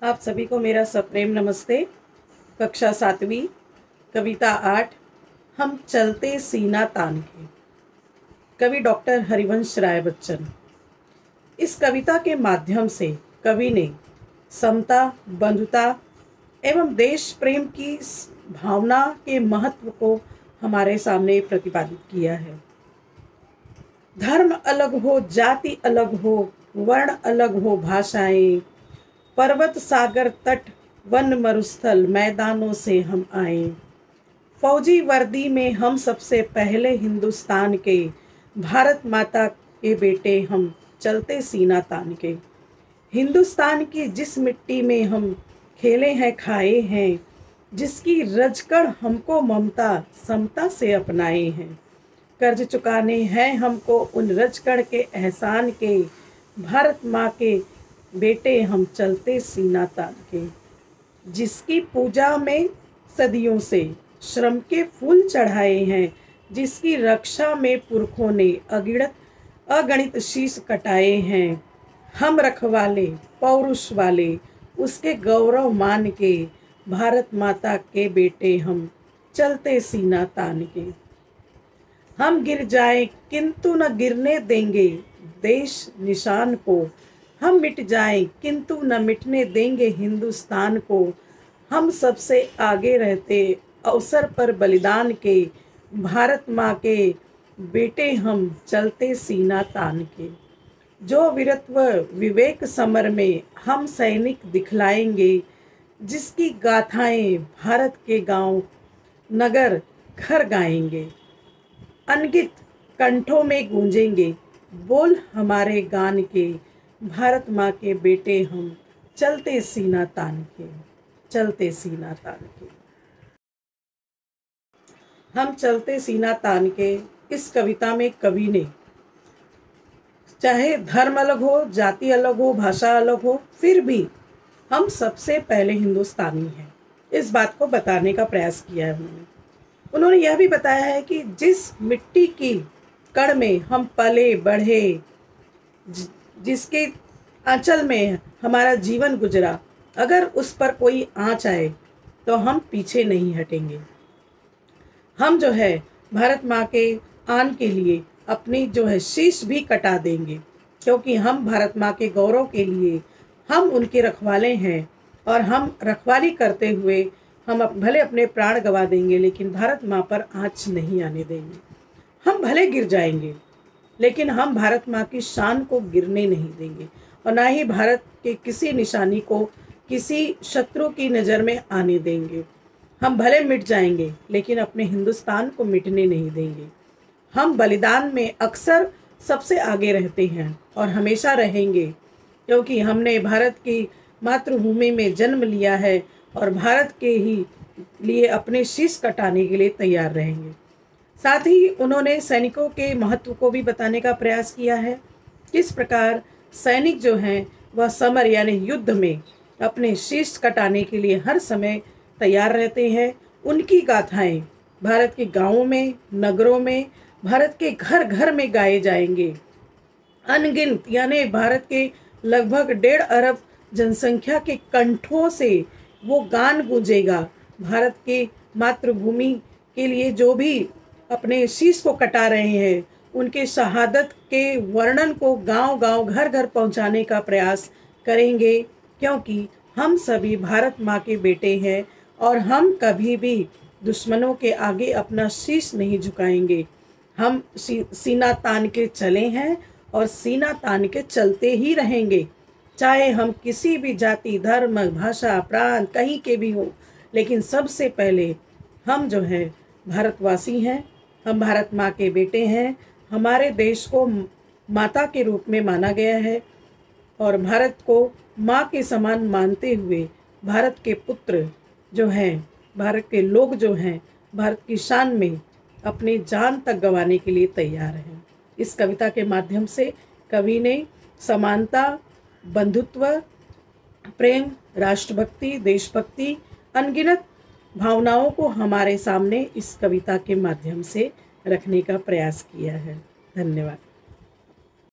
आप सभी को मेरा सप्रेम नमस्ते। कक्षा 7वीं कविता 8 हम चलते सीना तान के। कवि डॉक्टर हरिवंश राय बच्चन। इस कविता के माध्यम से कवि ने समता, बंधुता एवं देश प्रेम की भावना के महत्व को हमारे सामने प्रतिपादित किया है। धर्म अलग हो, जाति अलग हो, वर्ण अलग हो, भाषाएं, पर्वत सागर तट वन मरुस्थल मैदानों से हम आए। फौजी वर्दी में हम सबसे पहले हिंदुस्तान के, भारत माता के बेटे हम चलते सीना तान के। हिंदुस्तान की जिस मिट्टी में हम खेले हैं खाए हैं, जिसकी रजकण हमको ममता समता से अपनाए हैं। कर्ज चुकाने हैं हमको उन रजकण के एहसान के, भारत माँ के बेटे हम चलते सीना तान के। जिसकी पूजा में सदियों से श्रम के फूल चढ़ाए हैं, जिसकी रक्षा में पुरखों ने अगणित शीश कटाए हैं। हम रखवाले पौरुष वाले उसके गौरव मान के, भारत माता के बेटे हम चलते सीना तान के। हम गिर जाएं किंतु न गिरने देंगे देश निशान को, हम मिट जाएं किंतु न मिटने देंगे हिंदुस्तान को। हम सबसे आगे रहते अवसर पर बलिदान के, भारत माँ के बेटे हम चलते सीना तान के। जो वीरत्व विवेक समर में हम सैनिक दिखलाएंगे, जिसकी गाथाएं भारत के गांव नगर घर गाएंगे। अनगित कंठों में गूंजेंगे बोल हमारे गान के, भारत माँ के बेटे हम चलते सीना तान के, चलते सीना तान के। हम चलते सीना तान के इस कविता में कवि ने चाहे धर्म अलग हो, जाति अलग हो, भाषा अलग हो, फिर भी हम सबसे पहले हिंदुस्तानी हैं, इस बात को बताने का प्रयास किया है। उन्होंने यह भी बताया है कि जिस मिट्टी की कण में हम पले बढ़े, जिसके आंचल में हमारा जीवन गुजरा, अगर उस पर कोई आँच आए तो हम पीछे नहीं हटेंगे। हम जो है भारत माँ के आन के लिए अपनी जो है शीश भी कटा देंगे, क्योंकि हम भारत माँ के गौरव के लिए हम उनके रखवाले हैं। और हम रखवाली करते हुए हम भले अपने प्राण गंवा देंगे, लेकिन भारत माँ पर आँच नहीं आने देंगे। हम भले गिर जाएंगे, लेकिन हम भारत माँ की शान को गिरने नहीं देंगे, और ना ही भारत के किसी निशानी को किसी शत्रु की नज़र में आने देंगे। हम भले मिट जाएंगे, लेकिन अपने हिंदुस्तान को मिटने नहीं देंगे। हम बलिदान में अक्सर सबसे आगे रहते हैं और हमेशा रहेंगे, क्योंकि हमने भारत की मातृभूमि में जन्म लिया है और भारत के ही लिए अपने शीश कटाने के लिए तैयार रहेंगे। साथ ही उन्होंने सैनिकों के महत्व को भी बताने का प्रयास किया है। किस प्रकार सैनिक जो हैं वह समर यानी युद्ध में अपने शीश कटाने के लिए हर समय तैयार रहते हैं। उनकी गाथाएं भारत के गांवों में, नगरों में, भारत के घर घर में गाए जाएंगे। अनगिनत यानी भारत के लगभग 1.5 अरब जनसंख्या के कंठों से वो गान गूंजेगा। भारत के मातृभूमि के लिए जो भी अपने शीश को कटा रहे हैं, उनके शहादत के वर्णन को गांव गांव घर घर पहुंचाने का प्रयास करेंगे, क्योंकि हम सभी भारत माँ के बेटे हैं और हम कभी भी दुश्मनों के आगे अपना शीश नहीं झुकाएंगे। हम सीना तान के चले हैं और सीना तान के चलते ही रहेंगे, चाहे हम किसी भी जाति, धर्म, भाषा, प्रांत कहीं के भी हो। लेकिन सबसे पहले हम जो है भारतवासी हैं, हम भारत माँ के बेटे हैं। हमारे देश को माता के रूप में माना गया है और भारत को माँ के समान मानते हुए भारत के पुत्र जो हैं, भारत के लोग जो हैं, भारत की शान में अपनी जान तक गंवाने के लिए तैयार हैं। इस कविता के माध्यम से कवि ने समानता, बंधुत्व, प्रेम, राष्ट्रभक्ति, देशभक्ति, अनगिनत भावनाओं को हमारे सामने इस कविता के माध्यम से रखने का प्रयास किया है। धन्यवाद।